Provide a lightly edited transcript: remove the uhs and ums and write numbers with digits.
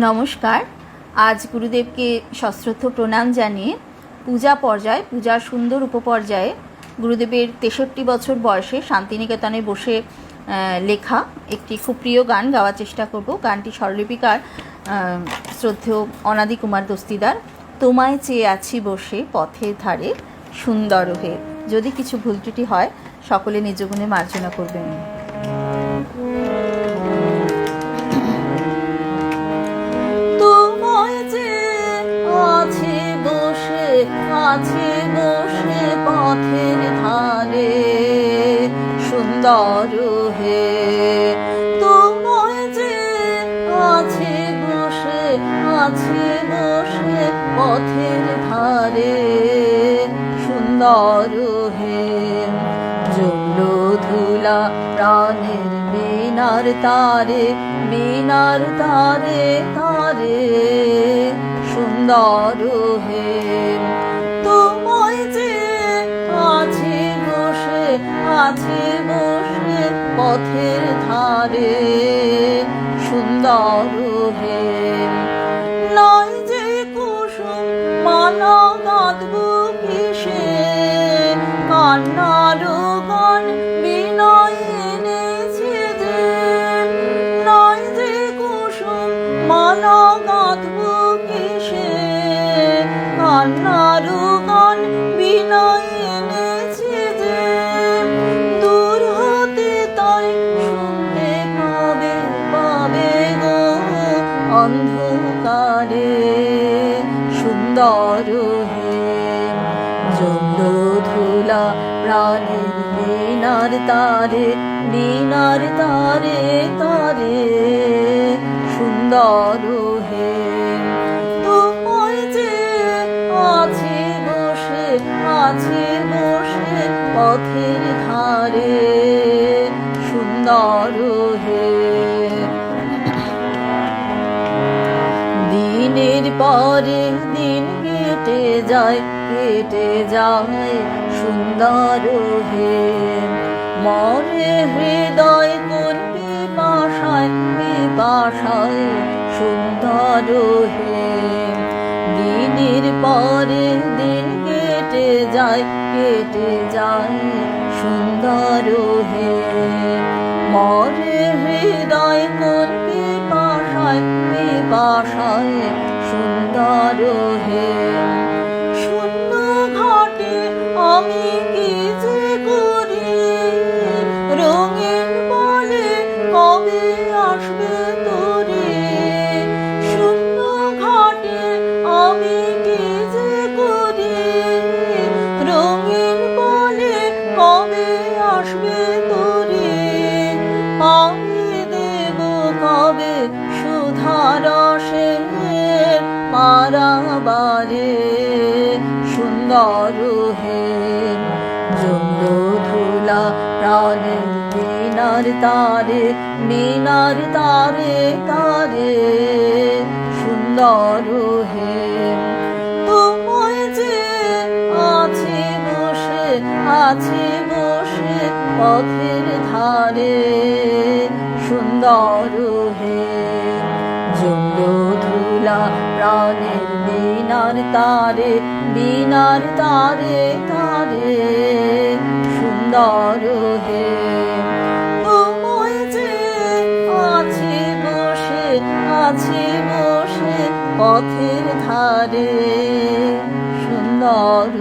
নমস্কার। আজ গুরুদেবকে সশ্রদ্ধ প্রণাম জানিয়ে পূজার সুন্দর উপপর্যায়ে গুরুদেবের 63 বছর বয়সে শান্তিনিকেতনে বসে লেখা একটি খুব প্রিয় গান গাওয়ার চেষ্টা করব। গানটি স্বরলিপিকার শ্রদ্ধেয় অনাদি কুমার দস্তিদার। তোমায় চেয়ে আছি বসে পথের ধারে সুন্দর হে। যদি কিছু ভুল ত্রুটি হয় সকলে নিজ গুণে মার্জনা করবেন। আছে বসে পথের ধারে সুন্দর হে, তোমায় যে আছে বসে পথের ধারে সুন্দর হে। জল ধুলা প্রাণের মিনার তারে তারে সুন্দর হে। তোমায় যে আছে বসে পথের ধারে সুন্দর হে। নয় যে কুসুম মালা গাঁথব কিসে, কান্নার গান বিনয় এনেছে যে। নয় যে কুসুম মালা গাঁথব কিসে, কান্নার গান বিনয় এনেছে যে। দূর হতে তাই শুনতে পাবে গো অন্ধকারে সুন্দর হে। জল ধুলা প্রাণের মিনার তারে তারে সুন্দর হে। তোমায় যে আছে বসে পথের ধারে সুন্দর হে। দিনের পরে দিন কেটে যায় সুন্দর হে। মরে হৃদয় কোন পিপাসায় সুন্দর হে। দিনের পরে দিন কেটে যায় সুন্দর হে। মরে হৃদয় কোন পিপাসায় সুন্দর হে। শূন্য ঘাটে আমি কি যে করি, রঙিন বলে কবে আসবে তোরে। শূন্য ঘাটে আমি কি যে করি, রঙিন বলে কবে আসবে তোরে। আমি দেব কবে সুধারসের পারাবারে সুন্দর হে। জল ধুলা প্রাণের মিনার তারে সুন্দর হে। তোমায় যে আছে বসে পথের ধারে সুন্দর হে। জল ধুলা প্রাণের মিনার তারে সুন্দর হে। তোমায় যে আছে বসে পথের ধারে সুন্দর